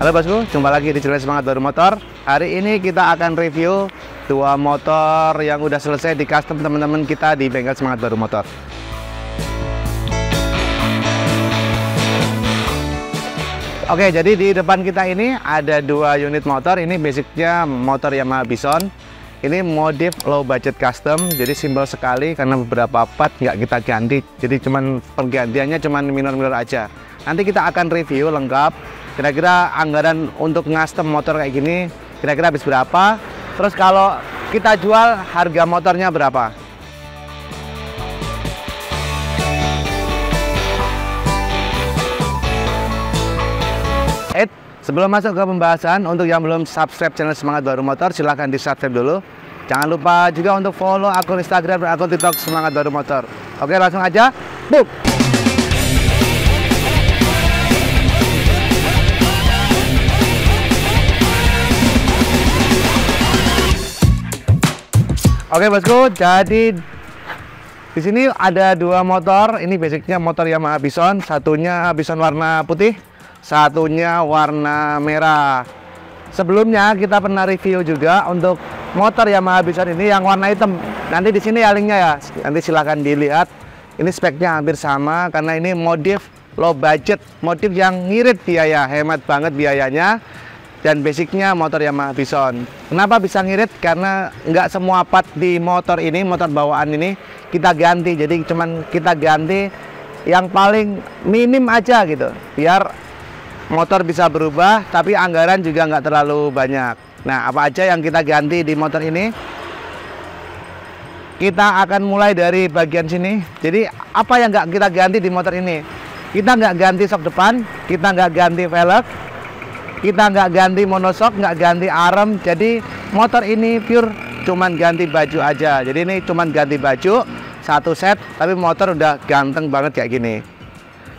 Halo bosku, jumpa lagi di channel Semangat Baru Motor. Hari ini kita akan review dua motor yang udah selesai di custom teman-teman kita di bengkel Semangat Baru Motor. Oke, jadi di depan kita ini ada dua unit motor. Ini basicnya motor Yamaha Bison. Ini modif low budget custom, jadi simpel sekali karena beberapa part nggak kita ganti. Jadi cuman pergantiannya cuman minor-minor aja. Nanti kita akan review lengkap. Kira-kira anggaran untuk custom motor kayak gini kira-kira habis berapa? Terus kalau kita jual harga motornya berapa? Sebelum masuk ke pembahasan, untuk yang belum subscribe channel Semangat Baru Motor, silahkan di subscribe dulu. Jangan lupa juga untuk follow akun Instagram dan akun TikTok Semangat Baru Motor. Oke, langsung aja. Boom! Oke bosku, jadi di sini ada dua motor. Ini basicnya motor Yamaha Bison. Satunya Bison warna putih, satunya warna merah. Sebelumnya kita pernah review juga untuk motor Yamaha Bison ini yang warna hitam. Nanti di sini ya linknya ya. Nanti silahkan dilihat. Ini speknya hampir sama karena ini modif low budget, modif yang ngirit biaya, hemat banget biayanya. Dan basicnya motor Yamaha Bison. Kenapa bisa ngirit? Karena nggak semua part di motor ini, motor bawaan ini kita ganti. Jadi cuman kita ganti yang paling minim aja gitu, biar motor bisa berubah, tapi anggaran juga nggak terlalu banyak. Nah, apa aja yang kita ganti di motor ini? Kita akan mulai dari bagian sini. Jadi apa yang nggak kita ganti di motor ini? Kita nggak ganti sok depan, kita nggak ganti velg, kita nggak ganti monoshock, nggak ganti arem. Jadi motor ini pure cuman ganti baju aja. Jadi ini cuman ganti baju satu set, tapi motor udah ganteng banget kayak gini.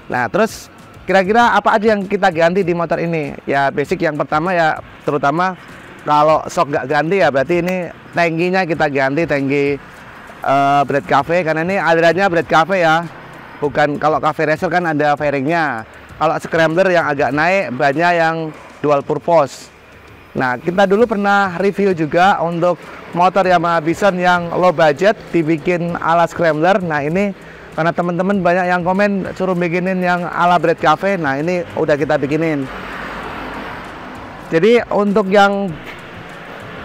Nah, terus kira-kira apa aja yang kita ganti di motor ini? Ya basic yang pertama ya, terutama kalau shock nggak ganti ya berarti ini tangkinya kita ganti, tangki Brad Cafe, karena ini alirannya Brad Cafe ya. Bukan, kalau Cafe Racer kan ada fairingnya. Kalau scrambler yang agak naik banyak yang dual purpose. Nah, kita dulu pernah review juga untuk motor Yamaha Bison yang low budget dibikin ala scrambler. Nah, ini karena teman-teman banyak yang komen suruh bikinin yang ala Brad Cafe. Nah, ini udah kita bikinin. Jadi untuk yang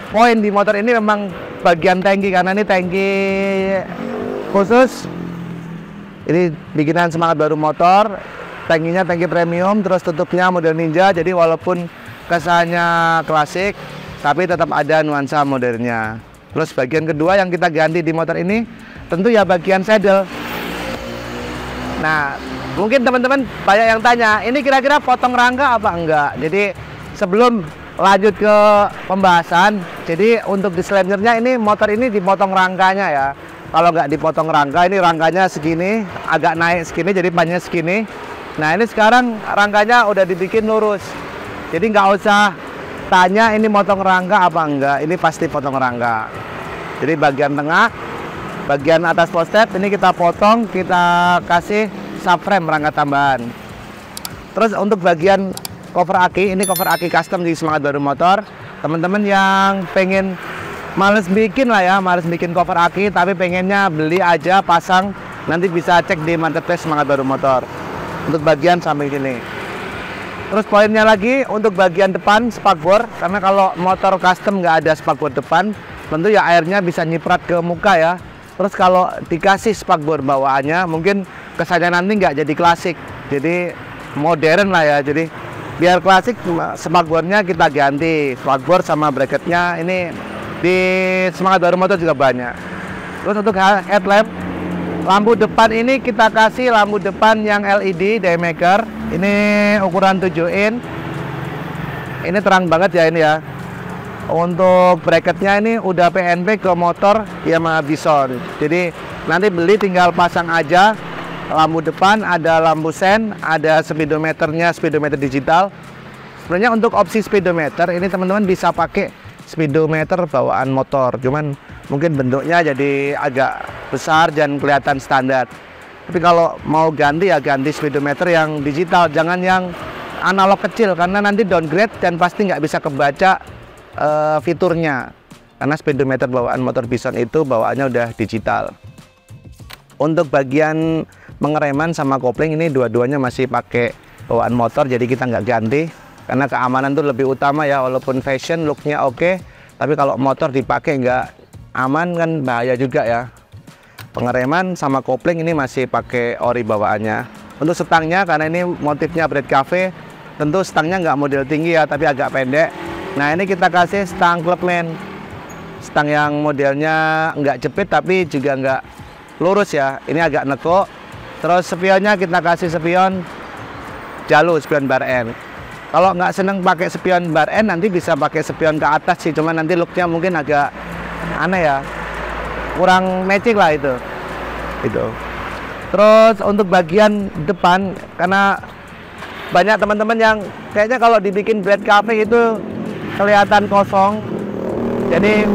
poin di motor ini memang bagian tangki, karena ini tangki khusus. Ini bikinan Semangat Baru Motor. Tangkinya tangki premium, terus tutupnya model ninja. Jadi walaupun kesannya klasik, tapi tetap ada nuansa modernnya. Terus bagian kedua yang kita ganti di motor ini tentu ya bagian saddle. Nah, mungkin teman-teman banyak yang tanya, ini kira-kira potong rangka apa enggak? Jadi sebelum lanjut ke pembahasan, jadi untuk disclaimer-nya, ini motor ini dipotong rangkanya ya. Kalau nggak dipotong rangka, ini rangkanya segini, agak naik segini, jadi panjangnya segini. Nah, ini sekarang rangkanya udah dibikin lurus. Jadi nggak usah tanya ini motong rangka apa enggak, ini pasti potong rangka. Jadi bagian tengah, bagian atas post-step ini kita potong, kita kasih subframe rangka tambahan. Terus untuk bagian cover aki, ini cover aki custom di Semangat Baru Motor. Teman-teman yang pengen males bikin lah ya, males bikin cover aki tapi pengennya beli aja pasang, nanti bisa cek di marketplace Semangat Baru Motor. Untuk bagian samping sini. Terus poinnya lagi untuk bagian depan spakbor, karena kalau motor custom nggak ada spakbor depan, tentu ya airnya bisa nyiprat ke muka ya. Terus kalau dikasih spakbor bawaannya, mungkin kesannya nanti nggak jadi klasik, jadi modern lah ya. Jadi biar klasik, spakbornya kita ganti, spakbor sama bracketnya ini di Semangat Baru Motor juga banyak. Terus untuk headlamp, lampu depan ini kita kasih lampu depan yang LED daymaker. Ini ukuran 7 in. Ini terang banget ya ini ya. Untuk bracketnya ini udah PNP ke motor Yamaha Bison. Jadi nanti beli tinggal pasang aja. Lampu depan ada lampu sen, ada speedometernya, speedometer digital. Sebenarnya untuk opsi speedometer ini teman-teman bisa pakai speedometer bawaan motor. Cuman mungkin bentuknya jadi agak besar dan kelihatan standar. Tapi kalau mau ganti ya ganti speedometer yang digital, jangan yang analog kecil karena nanti downgrade dan pasti nggak bisa kebaca fiturnya. Karena speedometer bawaan motor Bison itu bawaannya udah digital. Untuk bagian pengereman sama kopling ini dua-duanya masih pakai bawaan motor, jadi kita nggak ganti. Karena keamanan tuh lebih utama ya, walaupun fashion looknya oke, tapi kalau motor dipakai nggak aman kan bahaya juga ya. Pengereman sama kopling ini masih pakai ori bawaannya. Untuk stangnya, karena ini motifnya Bread Cafe, tentu stangnya nggak model tinggi ya, tapi agak pendek. Nah ini kita kasih stang Clubman, stang yang modelnya nggak jepit tapi juga nggak lurus ya, ini agak nekuk. Terus spionnya kita kasih spion Jalu, spion bar N. Kalau nggak seneng pakai spion bar N, nanti bisa pakai spion ke atas sih, cuman nanti looknya mungkin agak aneh ya, kurang matching lah itu. Terus untuk bagian depan, karena banyak teman-teman yang kayaknya kalau dibikin Bread Cafe itu kelihatan kosong. Jadi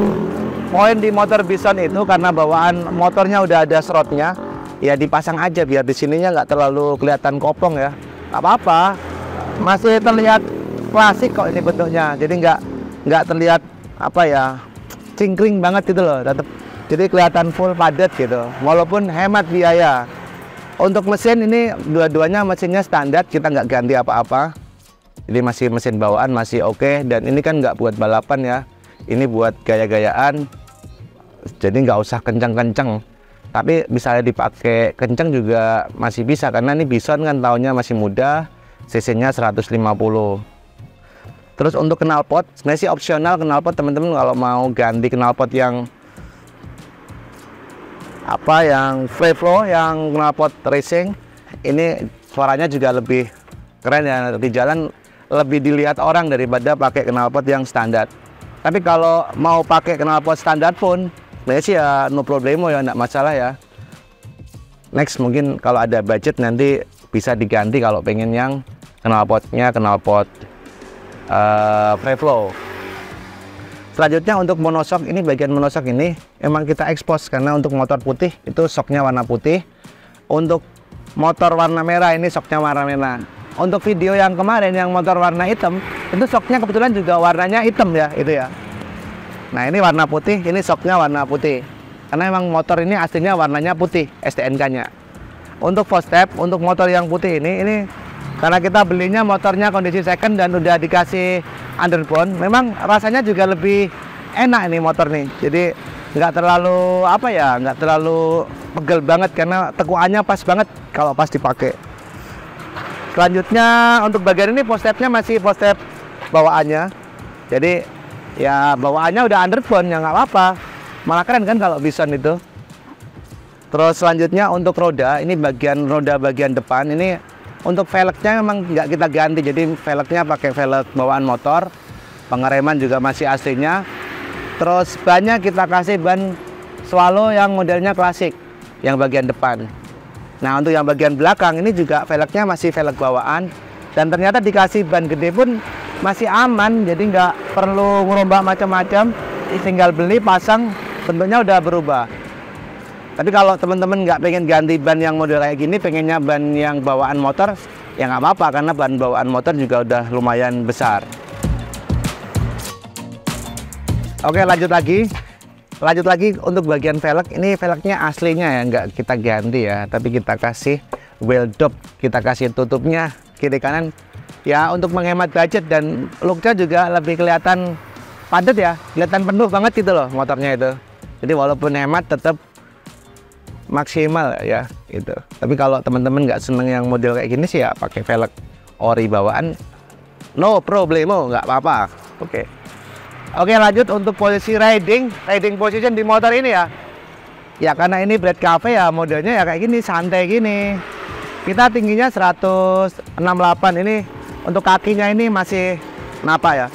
poin di motor Bison itu karena bawaan motornya udah ada slotnya, ya dipasang aja biar di sininya nggak terlalu kelihatan kopong ya. Nggak apa-apa, masih terlihat klasik kok ini bentuknya. Jadi nggak terlihat apa ya, cingkring banget gitu loh. Tetap jadi kelihatan full padat gitu, walaupun hemat biaya. Untuk mesin ini dua-duanya mesinnya standar, kita nggak ganti apa-apa. Jadi masih mesin bawaan masih oke, dan ini kan nggak buat balapan ya. Ini buat gaya-gayaan, jadi nggak usah kencang-kencang. Tapi misalnya dipakai kencang juga masih bisa, karena ini Bison kan tahunnya masih muda, cc-nya 150. Terus untuk knalpot, sebenarnya sih opsional knalpot teman-teman kalau mau ganti knalpot yang yang free flow, yang knalpot racing, ini suaranya juga lebih keren ya, di jalan lebih dilihat orang daripada pakai knalpot yang standar. Tapi kalau mau pakai knalpot standar pun sebenarnya sih ya no problemo ya, enggak masalah ya. Next mungkin kalau ada budget nanti bisa diganti kalau pengen yang knalpotnya knalpot free flow. Selanjutnya untuk monoshock, ini bagian monoshock ini emang kita expose karena untuk motor putih itu shocknya warna putih. Untuk motor warna merah ini shocknya warna merah. Untuk video yang kemarin yang motor warna hitam itu shocknya kebetulan juga warnanya hitam ya, itu ya. Nah ini warna putih, ini shocknya warna putih. Karena emang motor ini aslinya warnanya putih STNK-nya. Untuk fast step, untuk motor yang putih ini karena kita belinya motornya kondisi second dan udah dikasih underbone, memang rasanya juga lebih enak ini motor nih. Jadi nggak terlalu nggak terlalu pegel banget karena tekuannya pas banget kalau pas dipakai. Selanjutnya untuk bagian ini post stepnya masih post step bawaannya. Jadi ya bawaannya udah underbone ya nggak apa-apa. Malah keren kan kalau Bison itu. Terus selanjutnya untuk roda, ini roda bagian depan ini. Untuk velgnya memang nggak kita ganti, jadi velgnya pakai velg bawaan motor. Pengereman juga masih aslinya. Terus bannya kita kasih ban Swallow yang modelnya klasik, yang bagian depan. Nah untuk yang bagian belakang ini juga velgnya masih velg bawaan. Dan ternyata dikasih ban gede pun masih aman, jadi nggak perlu ngerombak macam-macam. Tinggal beli, pasang, bentuknya udah berubah. Tapi kalau teman-teman nggak pengen ganti ban yang model kayak gini, pengennya ban yang bawaan motor, ya nggak apa-apa karena ban bawaan motor juga udah lumayan besar. Oke lanjut lagi untuk bagian velg. Ini velgnya aslinya ya, nggak kita ganti ya, tapi kita kasih wheel dop, kita kasih tutupnya kiri kanan ya untuk menghemat budget dan looknya juga lebih kelihatan padat ya, kelihatan penuh banget gitu loh motornya itu. Jadi walaupun hemat tetap maksimal ya gitu. Tapi kalau teman-teman nggak seneng yang model kayak gini sih ya pakai velg ori bawaan, no problemo, nggak apa-apa. Oke, lanjut untuk posisi riding position di motor ini ya. Ya karena ini Bread Cafe ya modelnya ya kayak gini, santai gini. Kita tingginya 168, ini untuk kakinya ini masih napak ya,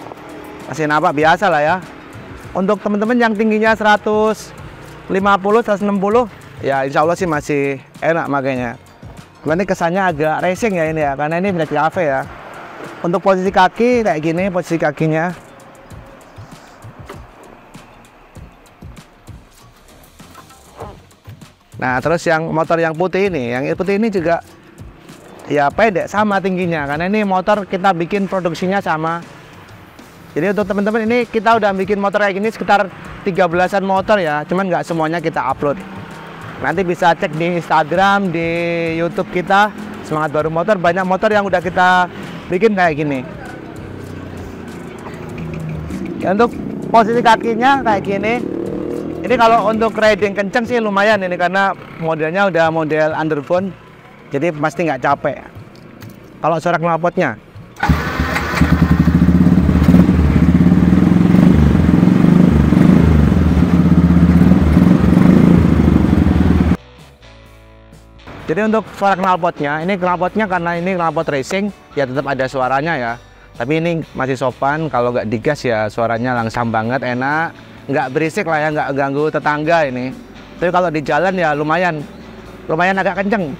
masih napak biasa lah ya. Untuk teman-teman yang tingginya 150, 160 ya insya Allah sih masih enak makanya. Ini kesannya agak racing ya ini ya, karena ini Bread Cafe ya. Untuk posisi kaki kayak gini, posisi kakinya. Nah terus yang motor yang putih ini juga ya pendek sama tingginya, karena ini motor kita bikin produksinya sama. Jadi untuk teman-teman ini kita udah bikin motor kayak gini sekitar 13-an motor ya, cuman nggak semuanya kita upload. Nanti bisa cek di Instagram, di YouTube kita, Semangat Baru Motor, banyak motor yang udah kita bikin kayak gini. Ya, untuk posisi kakinya kayak gini. Ini kalau untuk riding kenceng sih lumayan ini, karena modelnya udah model underbone, jadi pasti nggak capek. Kalau suara knalpotnya, jadi untuk suara knalpotnya, ini knalpotnya karena ini knalpot racing, ya tetap ada suaranya ya. Tapi ini masih sopan, kalau nggak digas ya suaranya langsam banget, enak. Nggak berisik lah ya, nggak ganggu tetangga ini. Tapi kalau di jalan ya lumayan agak kenceng.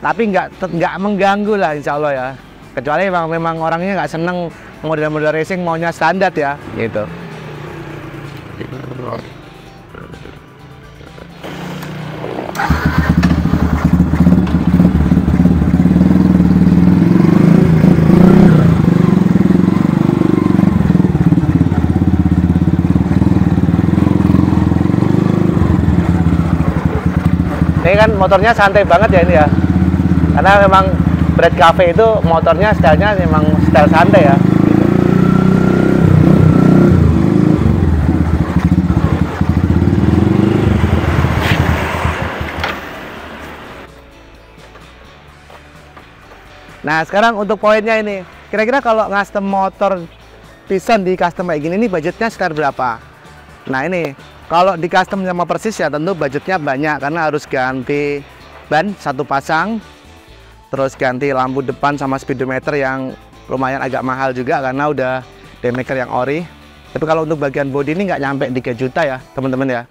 Tapi nggak mengganggu lah insya Allah ya. Kecuali memang orangnya nggak seneng model-model racing, maunya standar ya, gitu. Ini kan motornya santai banget ya ini ya, karena memang Bread Cafe itu motornya stylenya memang style santai ya. Nah sekarang untuk poinnya ini, kira-kira kalau custom motor Bison di custom kayak gini, ini budgetnya sekitar berapa? Nah ini, kalau di custom sama persis ya tentu budgetnya banyak, karena harus ganti ban satu pasang, terus ganti lampu depan sama speedometer yang lumayan agak mahal juga karena udah daymaker yang ori. Tapi kalau untuk bagian bodi ini nggak nyampe 3 juta ya teman-teman ya.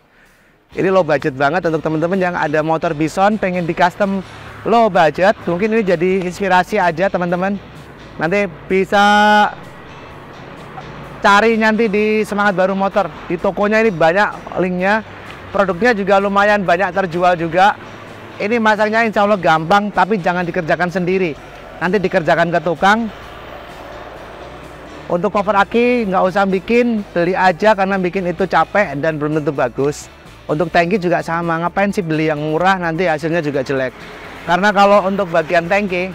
Ini low budget banget untuk teman-teman yang ada motor Bison pengen di custom low budget. Mungkin ini jadi inspirasi aja teman-teman. Nanti bisa cari nanti di Semangat Baru Motor, di tokonya ini banyak linknya, produknya juga lumayan banyak terjual juga. Ini masaknya insya Allah gampang, tapi jangan dikerjakan sendiri, nanti dikerjakan ke tukang. Untuk cover aki nggak usah bikin, beli aja karena bikin itu capek dan belum tentu bagus. Untuk tangki juga sama, ngapain sih beli yang murah nanti hasilnya juga jelek. Karena kalau untuk bagian tangki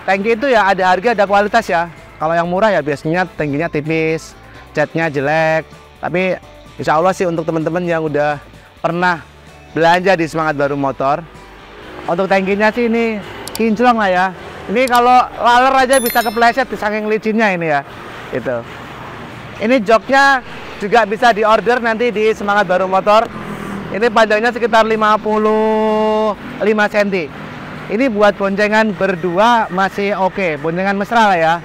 itu ya ada harga ada kualitas ya. Kalau yang murah ya biasanya tangkinya tipis, catnya jelek. Tapi insya Allah sih untuk teman-teman yang udah pernah belanja di Semangat Baru Motor, untuk tangkinya sih ini kinclong lah ya. Ini kalau laler aja bisa kepleset saking licinnya ini ya. Itu. Ini joknya juga bisa diorder nanti di Semangat Baru Motor. Ini panjangnya sekitar 55 cm. Ini buat boncengan berdua masih oke, boncengan mesra lah ya.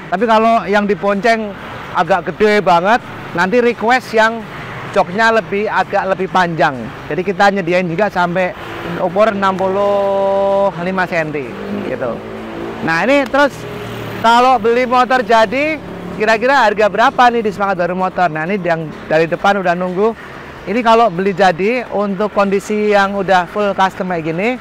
Tapi kalau yang dibonceng agak gede banget, nanti request yang joknya agak lebih panjang. Jadi kita nyediain juga sampai ukuran 65 cm gitu. Nah ini terus kalau beli motor jadi, kira-kira harga berapa nih di Semangat Baru Motor? Nah ini yang dari depan udah nunggu. Ini kalau beli jadi untuk kondisi yang udah full custom kayak gini,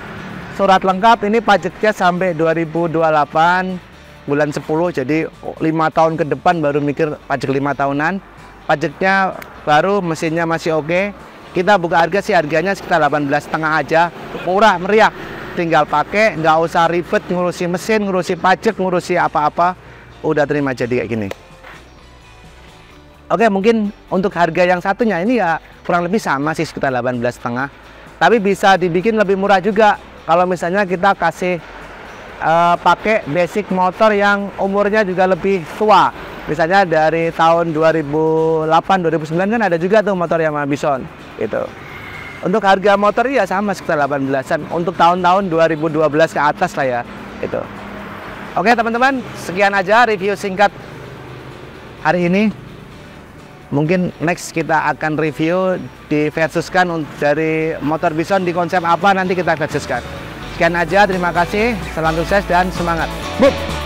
surat lengkap ini pajaknya sampai 2028 bulan 10, jadi 5 tahun ke depan baru mikir pajak 5 tahunan. Pajaknya baru, mesinnya masih oke. Kita buka harga sih, harganya sekitar 18,5 aja, murah meriah. Tinggal pakai, nggak usah ribet ngurusi mesin, ngurusi pajak, ngurusi apa-apa, udah terima jadi kayak gini. Oke, mungkin untuk harga yang satunya ini ya kurang lebih sama sih, sekitar 18,5. Tapi bisa dibikin lebih murah juga kalau misalnya kita kasih pakai basic motor yang umurnya juga lebih tua. Misalnya dari tahun 2008-2009 kan ada juga tuh motor Yamaha Bison itu. Untuk harga motor ya sama sekitar 18-an untuk tahun-tahun 2012 ke atas lah ya itu. Oke teman-teman, sekian aja review singkat hari ini. Mungkin next kita akan review di versuskan dari motor Bison di konsep apa, nanti kita versuskan. Sekian aja, terima kasih, salam sukses dan semangat. Bup!